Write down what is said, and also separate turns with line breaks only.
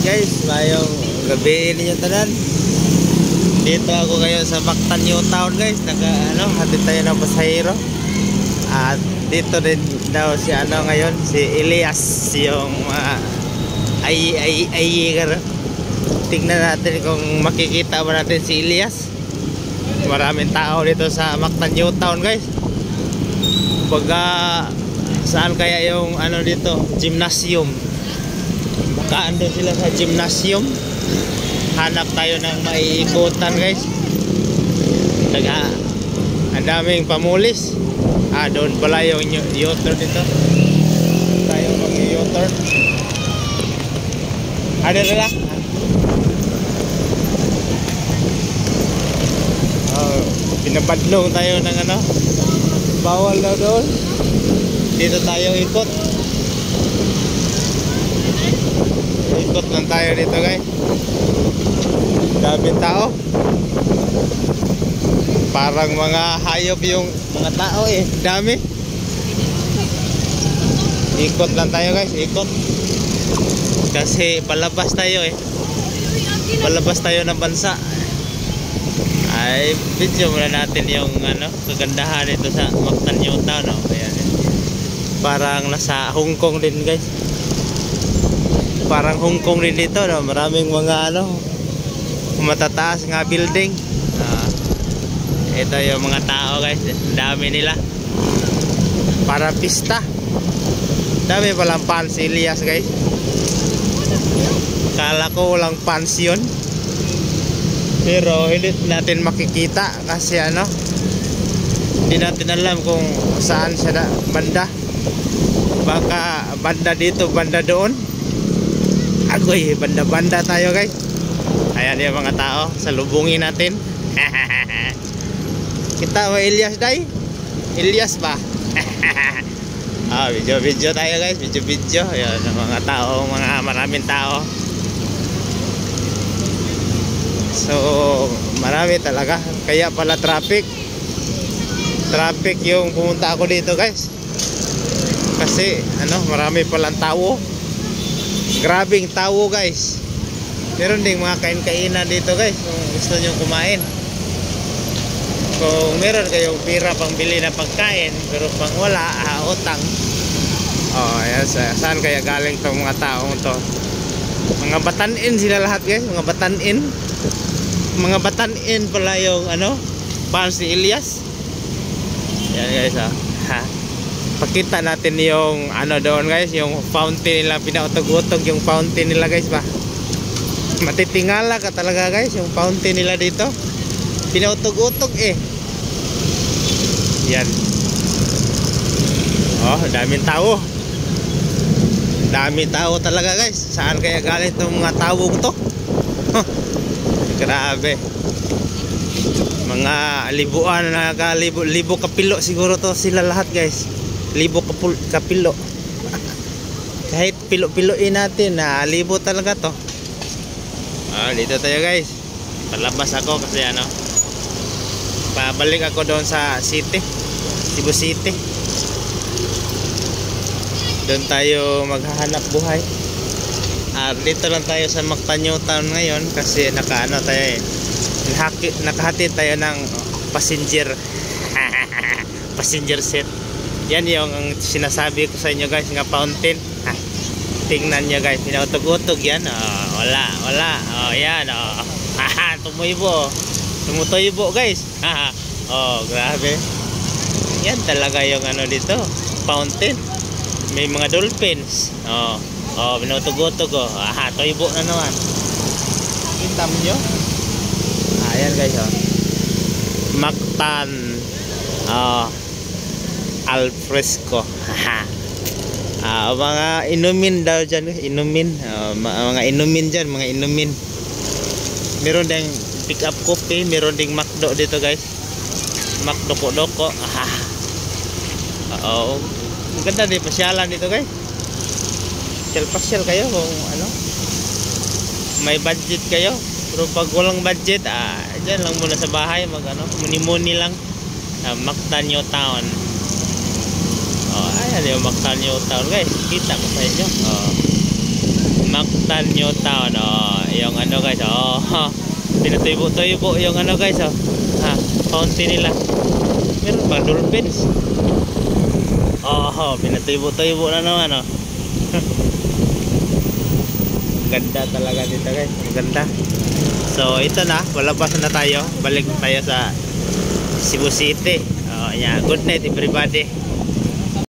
Guys, mayong gabi ninyo tanan. Dito ako ngayon sa Mactan New Town guys. Hatid tayo ng pasahero. At dito din daw si ngayon, si Elias, yung tingnan natin kung makikita ba natin si Elias. Maraming tao dito sa Mactan New Town guys. Baga saan kaya yung dito, gymnasium. Baka andun sila sa gymnasium. Hanap tayo ng maiikutan guys. Ang daming pamulis. Doon pala yung U-turn dito. Tayo mag-U-turn. Ada na. Pinabadlong tayo ng bawal na doon. Dito tayo ikot. Ikot lang tayo dito guys. Daming tao. Parang mga hayop yung mga tao dami. Ikot lang tayo guys, ikot. Kasi palabas tayo palabas tayo ng bansa. Ay video muna natin yung kagandahan dito sa Mactan New Town. Ayan. Parang nasa Hong Kong din guys. Parang Hong Kong din dito, maraming mga matataas nga building. Ito yung mga tao guys, dami nila. Para pista. Dami palang fans si Elias guys. Kala ko walang fans yun. Pero hindi natin makikita kasi hindi natin alam kung saan siya banda. Baka banda dito, banda doon. Agoy, banda-banda tayo guys. Ayan yung mga tao, salubungin natin. Kita ba Elias day? Elias ba? Video tayo guys, video. Ayan yung mga tao, maraming tao. So marami talaga. Kaya pala traffic yung pumunta ako dito guys. Kasi marami palang tao. Grabing tao guys. Meron ding mga kain-kainan dito guys kung gusto nyo kumain. Kung meron kayong pira pang bili ng pagkain pero pang wala, utang. Ayan, saan kaya galing tong mga taong to? Mga Batanin sila lahat guys. Mga Batanin pala yung fans ni Elias. Yan guys Pakita natin yung doon guys, yung fountain nila, pinautog-utog yung fountain nila guys ba. Matitingala ka talaga guys, yung fountain nila dito. Pinautog-utog Yan. Daming tao. Daming tao talaga guys. Saan kaya galing itong mga tawong to? Grabe. Mga libuan libo kapilo siguro to sila lahat guys. Libo kapilo. Kahit pilo-piloin natin libo talaga to. Dito tayo guys. Palabas ako kasi pabalik ako doon sa city, Cebu City. Doon tayo maghahanap buhay. Dito lang tayo sa Mactan New Town ngayon kasi nakahatid tayo ng passenger passenger set. Yan yung sinasabi ko sa inyo guys, nga fountain. Tingnan nyo guys, pinautog-utog yan. Wala. Yan. Tumutubo guys. Grabe. Yan talaga yung dito, fountain. May mga dolphins. Pinutog-utog. Tubo na naman. Kita mo nyo? Ayan guys. Mactan al fresco. Mga inumin daw dyan. Mga inumin dyan. Meron ding pick up coffee. Meron ding McDo dito guys. McDo Doko. Ganda din pasyalan dito guys. Pasyal kayo kung may budget kayo. Pero pag walang budget, dyan lang muna sa bahay. Muni-muni lang. Mactan New Town. Ayan yung Mactan New Town guys. Kita ko sa inyo. Mactan New Town. Oh, yung ano guys. Oh, pinatuyo-tuyo yung ano guys. Oh. Ha, fountain nila. Meron pa dolphins. Oh, pinatuyo-tuyo na naman. Oh. Ganda talaga dito guys. Ganda. So ito na, palabas na tayo. Balik tayo sa Cebu City. Oh, yeah. Good night everybody.